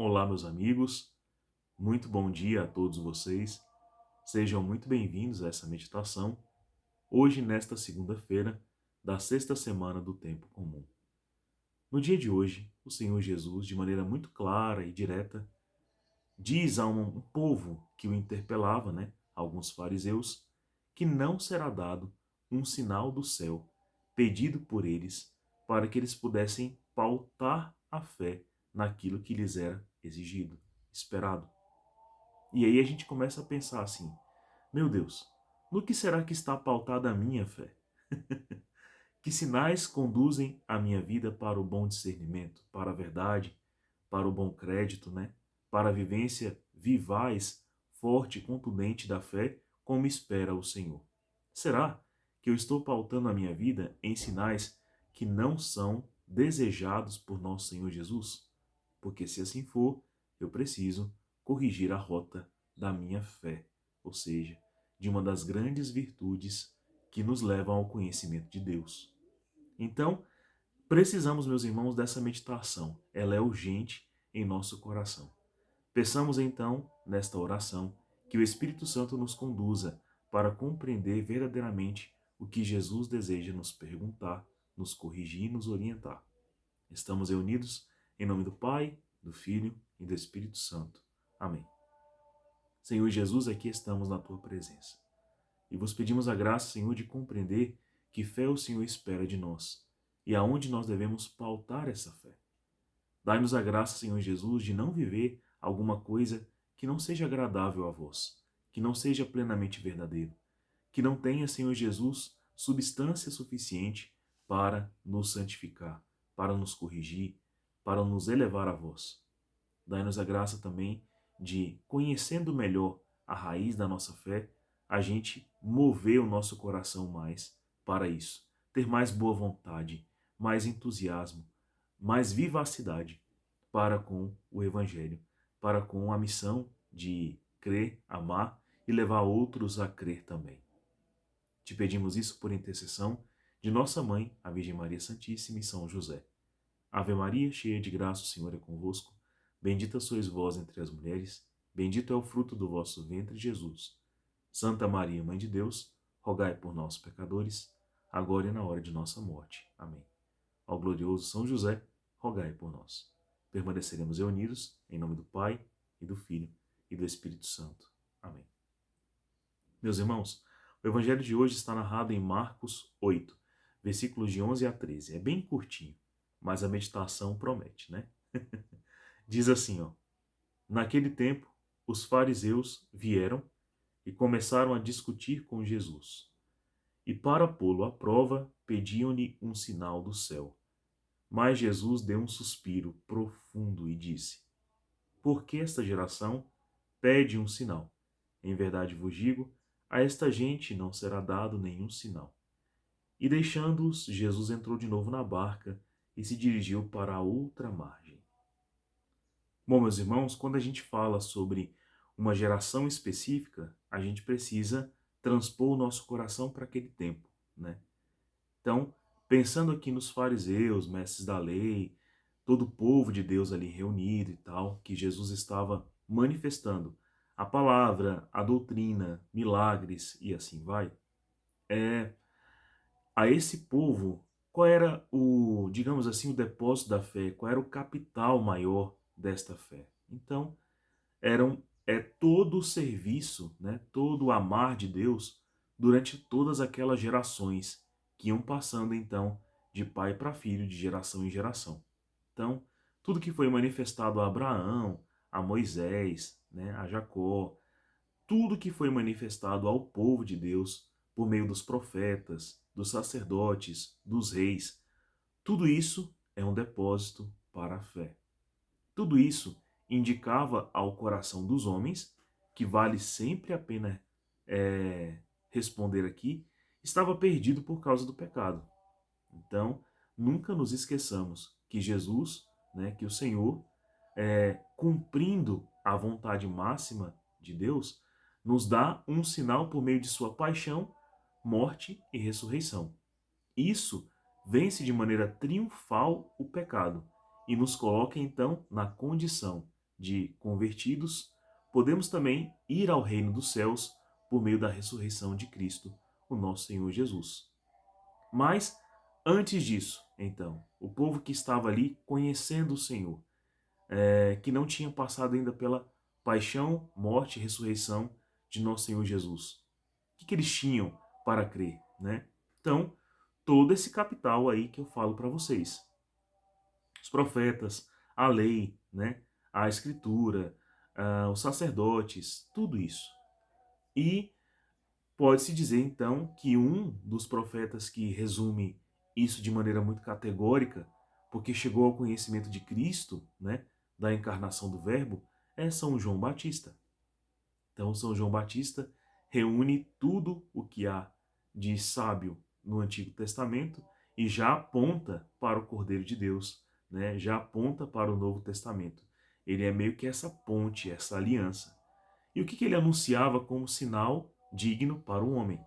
Olá, meus amigos, muito bom dia a todos vocês. Sejam muito bem-vindos a essa meditação, hoje, nesta segunda-feira da sexta semana do Tempo Comum. No dia de hoje, o Senhor Jesus, de maneira muito clara e direta, diz a um povo que o interpelava, alguns fariseus, que não será dado um sinal do céu pedido por eles para que eles pudessem pautar a fé naquilo que lhes era exigido, esperado. E aí a gente começa a pensar assim: meu Deus, no que será que está pautada a minha fé? Que sinais conduzem a minha vida para o bom discernimento, para a verdade, para o bom crédito, para a vivência vivaz, forte e contundente da fé, como espera o Senhor? Será que eu estou pautando a minha vida em sinais que não são desejados por nosso Senhor Jesus? Porque se assim for, eu preciso corrigir a rota da minha fé, ou seja, de uma das grandes virtudes que nos levam ao conhecimento de Deus. Então, precisamos, meus irmãos, dessa meditação. Ela é urgente em nosso coração. Peçamos então, nesta oração, que o Espírito Santo nos conduza para compreender verdadeiramente o que Jesus deseja nos perguntar, nos corrigir e nos orientar. Estamos reunidos em nome do Pai, do Filho e do Espírito Santo. Amém. Senhor Jesus, aqui estamos na Tua presença. E vos pedimos a graça, Senhor, de compreender que fé o Senhor espera de nós e aonde nós devemos pautar essa fé. Dai-nos a graça, Senhor Jesus, de não viver alguma coisa que não seja agradável a vós, que não seja plenamente verdadeiro, que não tenha, Senhor Jesus, substância suficiente para nos santificar, para nos corrigir, para nos elevar a vós. Dai-nos a graça também de, conhecendo melhor a raiz da nossa fé, a gente mover o nosso coração mais para isso, ter mais boa vontade, mais entusiasmo, mais vivacidade para com o Evangelho, para com a missão de crer, amar e levar outros a crer também. Te pedimos isso por intercessão de nossa mãe, a Virgem Maria Santíssima e São José. Ave Maria, cheia de graça, o Senhor é convosco. Bendita sois vós entre as mulheres, bendito é o fruto do vosso ventre, Jesus. Santa Maria, Mãe de Deus, rogai por nós, pecadores, agora e na hora de nossa morte. Amém. Ao glorioso São José, rogai por nós. Permaneceremos reunidos em nome do Pai, e do Filho, e do Espírito Santo. Amém. Meus irmãos, o evangelho de hoje está narrado em Marcos 8, versículos de 11 a 13. É bem curtinho, mas a meditação promete, Diz assim, naquele tempo, os fariseus vieram e começaram a discutir com Jesus. E para pô-lo à prova, pediam-lhe um sinal do céu. Mas Jesus deu um suspiro profundo e disse: Por que esta geração pede um sinal? Em verdade vos digo, a esta gente não será dado nenhum sinal. E deixando-os, Jesus entrou de novo na barca e se dirigiu para a outra margem. Bom, meus irmãos, quando a gente fala sobre uma geração específica, a gente precisa transpor o nosso coração para aquele tempo, Então, pensando aqui nos fariseus, mestres da lei, todo o povo de Deus ali reunido e tal, que Jesus estava manifestando a palavra, a doutrina, milagres e assim vai, é, a esse povo, qual era o, digamos assim, o depósito da fé, qual era o capital maior desta fé? Então, todo o serviço, todo o amar de Deus durante todas aquelas gerações que iam passando então de pai para filho, de geração em geração. Então, tudo que foi manifestado a Abraão, a Moisés, a Jacó, tudo que foi manifestado ao povo de Deus por meio dos profetas, dos sacerdotes, dos reis, tudo isso é um depósito para a fé. Tudo isso indicava ao coração dos homens, que vale sempre a pena responder aqui, estava perdido por causa do pecado. Então, nunca nos esqueçamos que Jesus, que o Senhor, cumprindo a vontade máxima de Deus, nos dá um sinal por meio de sua paixão, morte e ressurreição. Isso vence de maneira triunfal o pecado e nos coloca então na condição de convertidos, podemos também ir ao reino dos céus por meio da ressurreição de Cristo, o nosso Senhor Jesus. Mas, antes disso, então, o povo que estava ali conhecendo o Senhor, que não tinha passado ainda pela paixão, morte e ressurreição de nosso Senhor Jesus. O que eles tinham para crer, né? Então, todo esse capital aí que eu falo para vocês. Os profetas, a lei, né? A escritura, os sacerdotes, tudo isso. E pode-se dizer, então, que um dos profetas que resume isso de maneira muito categórica, porque chegou ao conhecimento de Cristo, né, da encarnação do Verbo, é São João Batista. Então, São João Batista reúne tudo o que há de sábio no Antigo Testamento e já aponta para o Cordeiro de Deus, né, já aponta para o Novo Testamento. Ele é meio que essa ponte, essa aliança. E o que ele anunciava como sinal digno para o homem?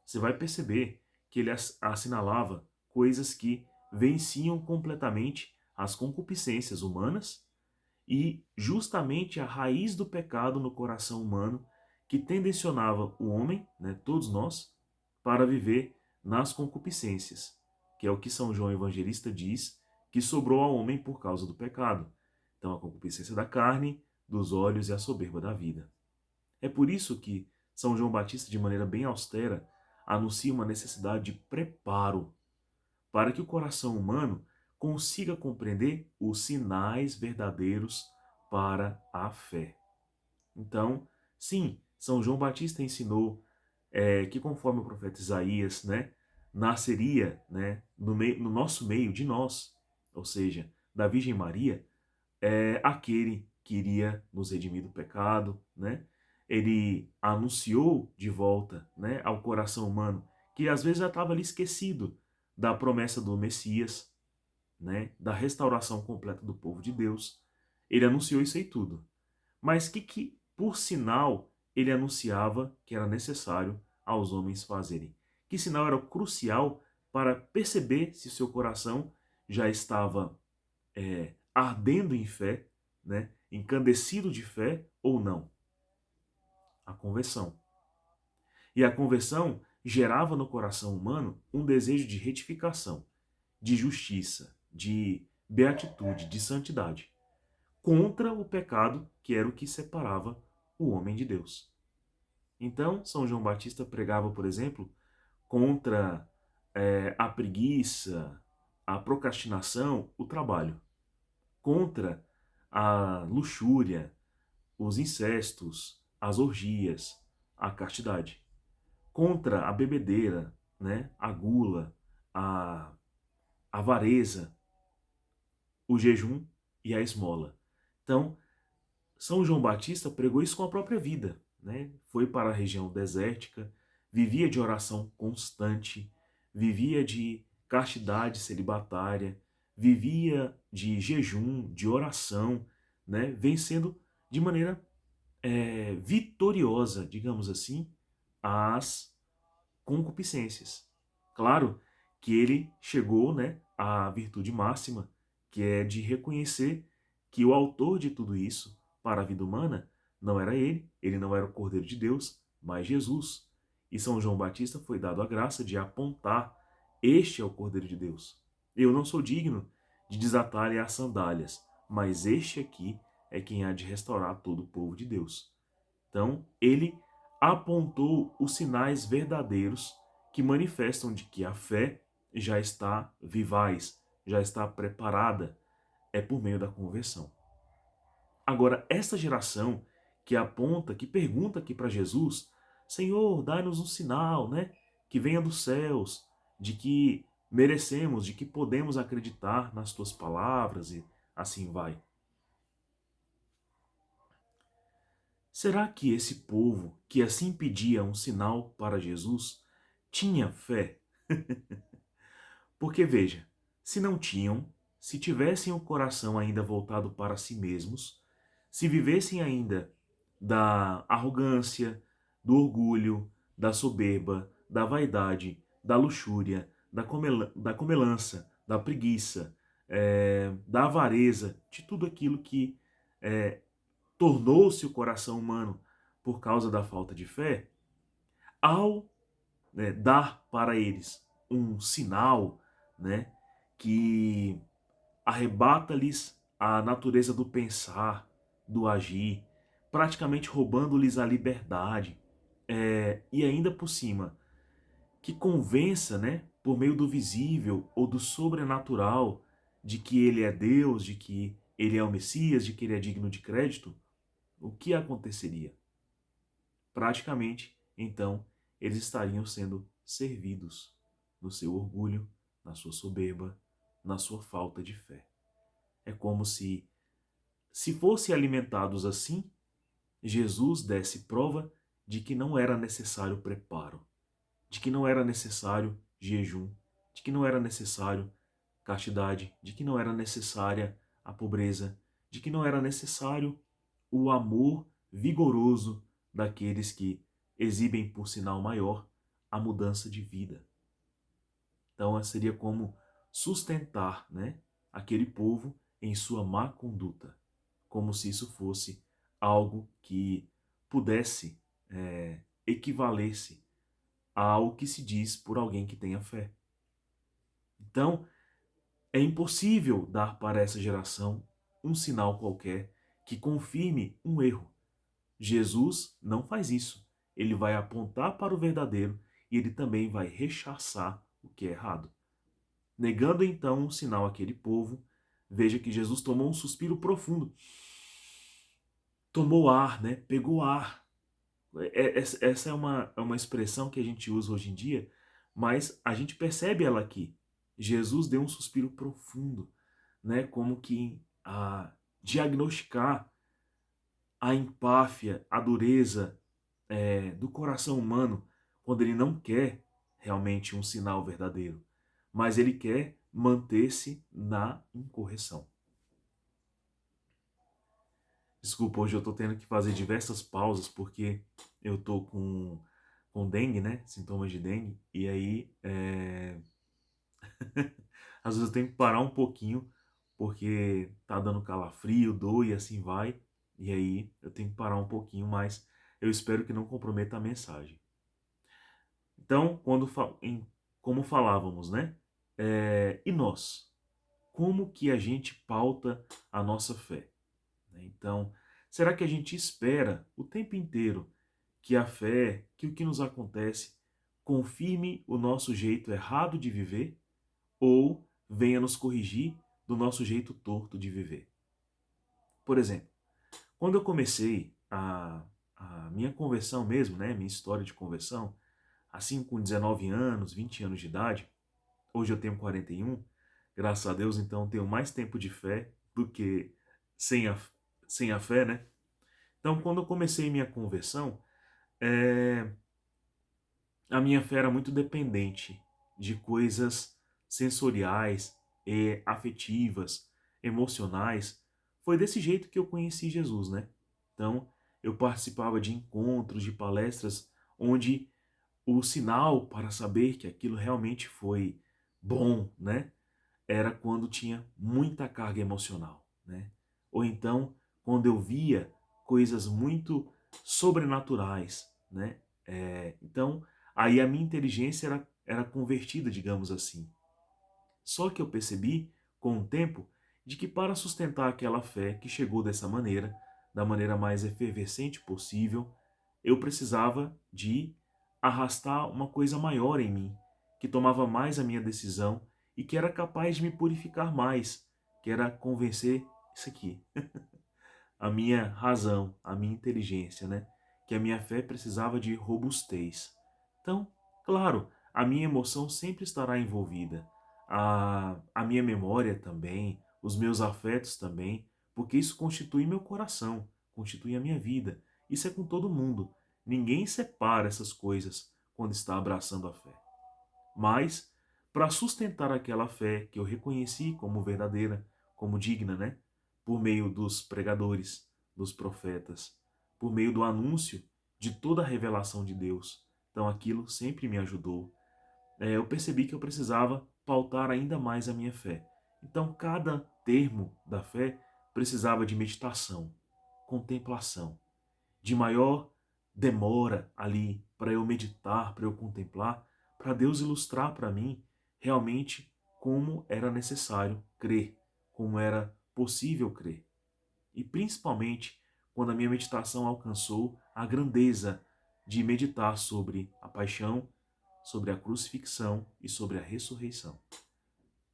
Você vai perceber que ele assinalava coisas que venciam completamente as concupiscências humanas e justamente a raiz do pecado no coração humano que tendencionava o homem, né, todos nós, para viver nas concupiscências, que é o que São João Evangelista diz que sobrou ao homem por causa do pecado. Então, a concupiscência da carne, dos olhos e a soberba da vida. É por isso que São João Batista, de maneira bem austera, anuncia uma necessidade de preparo para que o coração humano consiga compreender os sinais verdadeiros para a fé. Então, sim, São João Batista ensinou que conforme o profeta Isaías, né, nasceria, né, no nosso meio, de nós, ou seja, da Virgem Maria, aquele que iria nos redimir do pecado, né? Ele anunciou de volta, né, ao coração humano, que às vezes já estava ali esquecido da promessa do Messias, né, da restauração completa do povo de Deus. Ele anunciou isso aí tudo. Mas que por sinal, ele anunciava que era necessário aos homens fazerem? Que sinal era crucial para perceber se seu coração já estava ardendo em fé, né, encandecido de fé ou não? A conversão. E a conversão gerava no coração humano um desejo de retificação, de justiça, de beatitude, de santidade, contra o pecado que era o que separava o homem de Deus. Então, São João Batista pregava, por exemplo, contra a preguiça, a procrastinação, o trabalho, contra a luxúria, os incestos, as orgias, a castidade, contra a bebedeira, né, a gula, a avareza, o jejum e a esmola. Então, São João Batista pregou isso com a própria vida, né? Foi para a região desértica, vivia de oração constante, vivia de castidade celibatária, vivia de jejum, de oração, né? Vencendo de maneira vitoriosa, digamos assim, as concupiscências. Claro que ele chegou, né, à virtude máxima, que é de reconhecer que o autor de tudo isso para a vida humana não era ele não era o Cordeiro de Deus, mas Jesus. E São João Batista foi dado a graça de apontar: este é o Cordeiro de Deus. Eu não sou digno de desatar-lhe as sandálias, mas este aqui é quem há de restaurar todo o povo de Deus. Então, ele apontou os sinais verdadeiros que manifestam de que a fé já está vivaz, já está preparada, é por meio da conversão. Agora, essa geração que aponta, que pergunta aqui para Jesus: Senhor, dá-nos um sinal, né, que venha dos céus, de que merecemos, de que podemos acreditar nas tuas palavras e assim vai. Será que esse povo que assim pedia um sinal para Jesus tinha fé? Porque veja, se não tinham, se tivessem o coração ainda voltado para si mesmos, se vivessem ainda da arrogância, do orgulho, da soberba, da vaidade, da luxúria, da comelança, da preguiça, da avareza, de tudo aquilo que tornou-se o coração humano por causa da falta de fé, ao, né, dar para eles um sinal, né, que arrebata-lhes a natureza do pensar, do agir, praticamente roubando-lhes a liberdade, e ainda por cima, que convença, né, por meio do visível ou do sobrenatural, de que ele é Deus, de que ele é o Messias, de que ele é digno de crédito, o que aconteceria? Praticamente, então, eles estariam sendo servidos no seu orgulho, na sua soberba, na sua falta de fé. É como se fossem alimentados assim, Jesus desse prova de que não era necessário preparo, de que não era necessário jejum, de que não era necessário castidade, de que não era necessária a pobreza, de que não era necessário o amor vigoroso daqueles que exibem por sinal maior a mudança de vida. Então, seria como sustentar, né, aquele povo em sua má conduta, como se isso fosse algo que pudesse equivalesse ao que se diz por alguém que tenha fé. Então, é impossível dar para essa geração um sinal qualquer que confirme um erro. Jesus não faz isso. Ele vai apontar para o verdadeiro e ele também vai rechaçar o que é errado. Negando então um sinal àquele povo, veja que Jesus tomou um suspiro profundo. Tomou ar, né? Pegou ar. Essa é uma expressão que a gente usa hoje em dia, mas a gente percebe ela aqui. Jesus deu um suspiro profundo, né? Como que a diagnosticar a empáfia, a dureza do coração humano quando ele não quer realmente um sinal verdadeiro, mas ele quer manter-se na incorreção. Desculpa, hoje eu tô tendo que fazer diversas pausas porque eu tô com dengue, né? Sintomas de dengue. E aí, às vezes eu tenho que parar um pouquinho porque tá dando calafrio, dor e assim vai. E aí eu tenho que parar um pouquinho, mas eu espero que não comprometa a mensagem. Então, como falávamos, né? E nós? Como que a gente pauta a nossa fé? Então, será que a gente espera o tempo inteiro que a fé, que o que nos acontece, confirme o nosso jeito errado de viver ou venha nos corrigir do nosso jeito torto de viver? Por exemplo, quando eu comecei a minha conversão mesmo, né, minha história de conversão, assim com 19 anos, 20 anos de idade, hoje eu tenho 41, graças a Deus, então tenho mais tempo de fé do que sem a, sem a fé, né? Então, quando eu comecei minha conversão, é, a minha fé era muito dependente de coisas sensoriais, afetivas, emocionais. Foi desse jeito que eu conheci Jesus, né? Então, eu participava de encontros, de palestras, onde o sinal para saber que aquilo realmente foi bom, né? Era quando tinha muita carga emocional, né? Ou então, quando eu via coisas muito sobrenaturais, né? Então, aí a minha inteligência era convertida, digamos assim. Só que eu percebi, com o tempo, de que para sustentar aquela fé que chegou dessa maneira, da maneira mais efervescente possível, eu precisava de arrastar uma coisa maior em mim, que tomava mais a minha decisão e que era capaz de me purificar mais, que era convencer isso aqui, a minha razão, a minha inteligência, né? Que a minha fé precisava de robustez. Então, claro, a minha emoção sempre estará envolvida, a minha memória também, os meus afetos também, porque isso constitui meu coração, constitui a minha vida. Isso é com todo mundo. Ninguém separa essas coisas quando está abraçando a fé. Mas, para sustentar aquela fé que eu reconheci como verdadeira, como digna, né? Por meio dos pregadores, dos profetas, por meio do anúncio de toda a revelação de Deus. Então aquilo sempre me ajudou. Eu percebi que eu precisava pautar ainda mais a minha fé. Então cada termo da fé precisava de meditação. contemplação, de maior demora ali para eu meditar, para eu contemplar, para Deus ilustrar para mim realmente como era necessário crer, como era possível crer. E principalmente quando a minha meditação alcançou a grandeza de meditar sobre a paixão, sobre a crucifixão e sobre a ressurreição.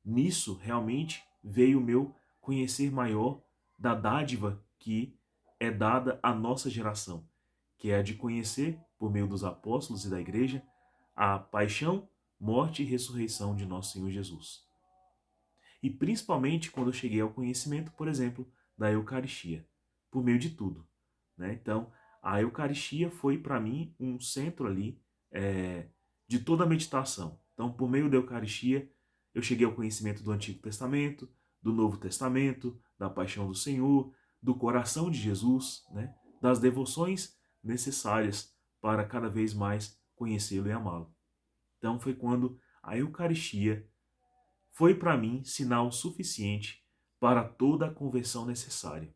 Nisso realmente veio o meu conhecer maior da dádiva que é dada à nossa geração, que é a de conhecer, por meio dos apóstolos e da igreja, a paixão, morte e ressurreição de nosso Senhor Jesus. E principalmente quando eu cheguei ao conhecimento, por exemplo, da Eucaristia, por meio de tudo, né? Então, a Eucaristia foi para mim um centro ali de toda a meditação. Então, por meio da Eucaristia, eu cheguei ao conhecimento do Antigo Testamento, do Novo Testamento, da Paixão do Senhor, do coração de Jesus, né? Das devoções necessárias para cada vez mais conhecê-lo e amá-lo. Então, foi quando a Eucaristia foi para mim sinal suficiente para toda a conversão necessária.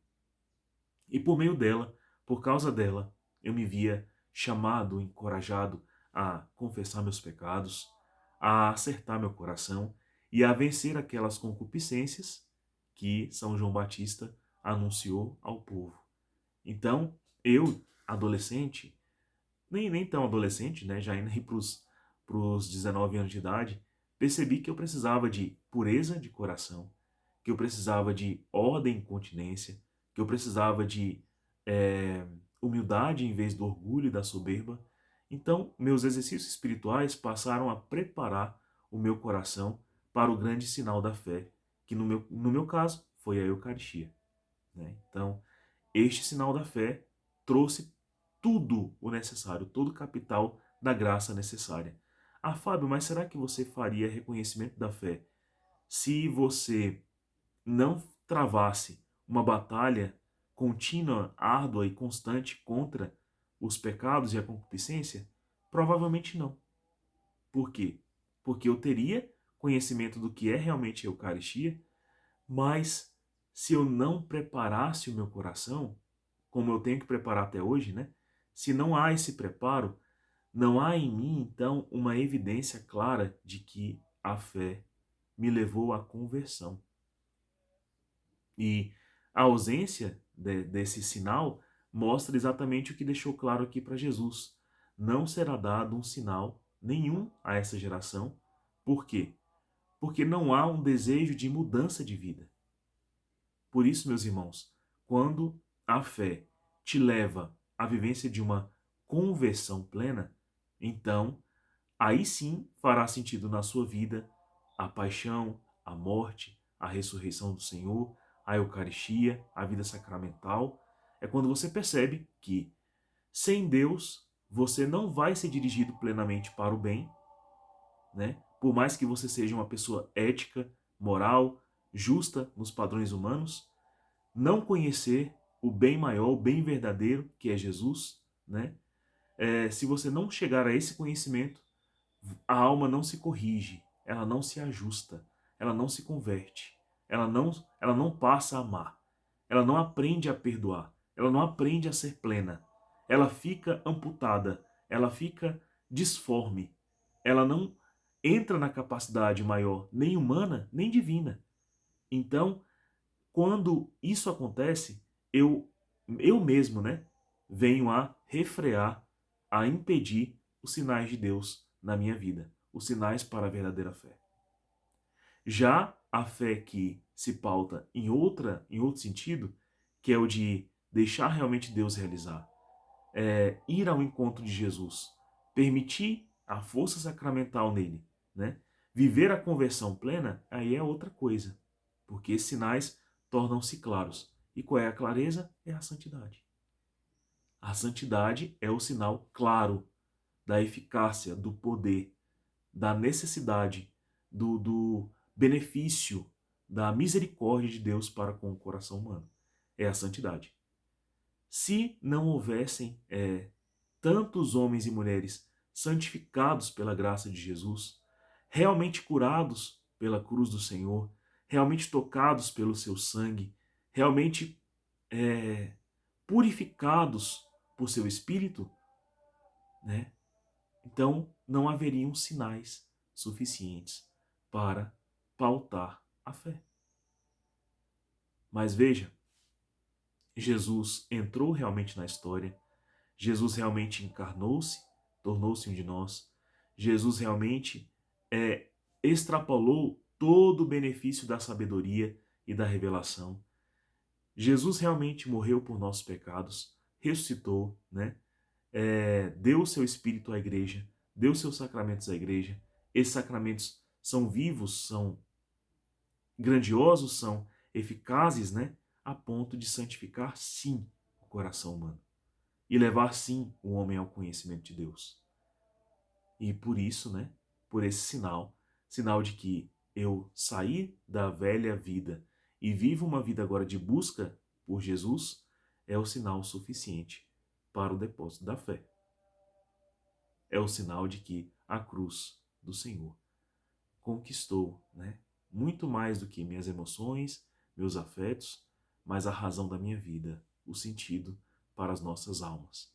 E por meio dela, por causa dela, eu me via chamado, encorajado a confessar meus pecados, a acertar meu coração e a vencer aquelas concupiscências que São João Batista anunciou ao povo. Então, eu, adolescente, nem tão adolescente, né, já indo para os 19 anos de idade, percebi que eu precisava de pureza de coração, que eu precisava de ordem e continência, que eu precisava de humildade em vez do orgulho e da soberba. Então, meus exercícios espirituais passaram a preparar o meu coração para o grande sinal da fé, que no meu caso foi a Eucaristia, né? Então, este sinal da fé trouxe tudo o necessário, todo o capital da graça necessária. Ah, Fábio, mas será que você faria reconhecimento da fé se você não travasse uma batalha contínua, árdua e constante contra os pecados e a concupiscência? Provavelmente não. Por quê? Porque eu teria conhecimento do que é realmente a Eucaristia, mas se eu não preparasse o meu coração, como eu tenho que preparar até hoje, né? Se não há esse preparo, não há em mim, então, uma evidência clara de que a fé me levou à conversão. E a ausência desse sinal mostra exatamente o que deixou claro aqui para Jesus. Não será dado um sinal nenhum a essa geração. Por quê? Porque não há um desejo de mudança de vida. Por isso, meus irmãos, quando a fé te leva à vivência de uma conversão plena, então aí sim fará sentido na sua vida a paixão, a morte, a ressurreição do Senhor, a Eucaristia, a vida sacramental. É quando você percebe que sem Deus você não vai ser dirigido plenamente para o bem, né? Por mais que você seja uma pessoa ética, moral, justa nos padrões humanos, não conhecer o bem maior, o bem verdadeiro, que é Jesus, né? Se você não chegar a esse conhecimento, a alma não se corrige, ela não se ajusta, ela não se converte, ela não passa a amar, ela não aprende a perdoar, ela não aprende a ser plena, ela fica amputada, ela fica disforme, ela não entra na capacidade maior, nem humana, nem divina. Então, quando isso acontece, eu mesmo, né, venho a refrear, a impedir os sinais de Deus na minha vida, os sinais para a verdadeira fé. Já a fé que se pauta em outro sentido, que é o de deixar realmente Deus realizar, ir ao encontro de Jesus, permitir a força sacramental nele, né? Viver a conversão plena, aí é outra coisa, porque esses sinais tornam-se claros. E qual é a clareza? É a santidade. A santidade é o sinal claro da eficácia, do poder, da necessidade, do benefício, da misericórdia de Deus para com o coração humano. É a santidade. Se não houvessem tantos homens e mulheres santificados pela graça de Jesus, realmente curados pela cruz do Senhor, realmente tocados pelo seu sangue, realmente purificados por seu Espírito, né? Então não haveriam sinais suficientes para pautar a fé. Mas veja, Jesus entrou realmente na história, Jesus realmente encarnou-se, tornou-se um de nós, Jesus realmente extrapolou todo o benefício da sabedoria e da revelação. Jesus realmente morreu por nossos pecados, ressuscitou, né? Deu o seu Espírito à igreja, deu seus sacramentos à igreja. Esses sacramentos são vivos, são grandiosos, são eficazes, né? A ponto de santificar, sim, o coração humano e levar, sim, o homem ao conhecimento de Deus. E por isso, né? Por esse sinal de que eu saí da velha vida e vivo uma vida agora de busca por Jesus, é o sinal suficiente para o depósito da fé. É o sinal de que a cruz do Senhor conquistou, né, muito mais do que minhas emoções, meus afetos, mas a razão da minha vida, o sentido para as nossas almas.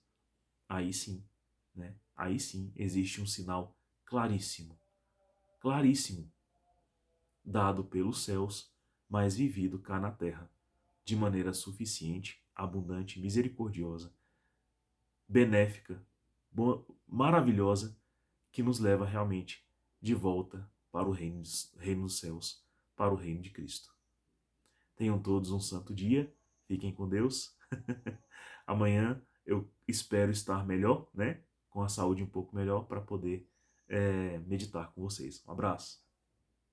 Aí sim, né? Aí sim existe um sinal claríssimo, claríssimo, dado pelos céus, mas vivido cá na terra, de maneira suficiente, abundante, misericordiosa, benéfica, maravilhosa, que nos leva realmente de volta para o reino dos céus, para o reino de Cristo. Tenham todos um santo dia, fiquem com Deus. Amanhã eu espero estar melhor, né? Com a saúde um pouco melhor para poder meditar com vocês. Um abraço.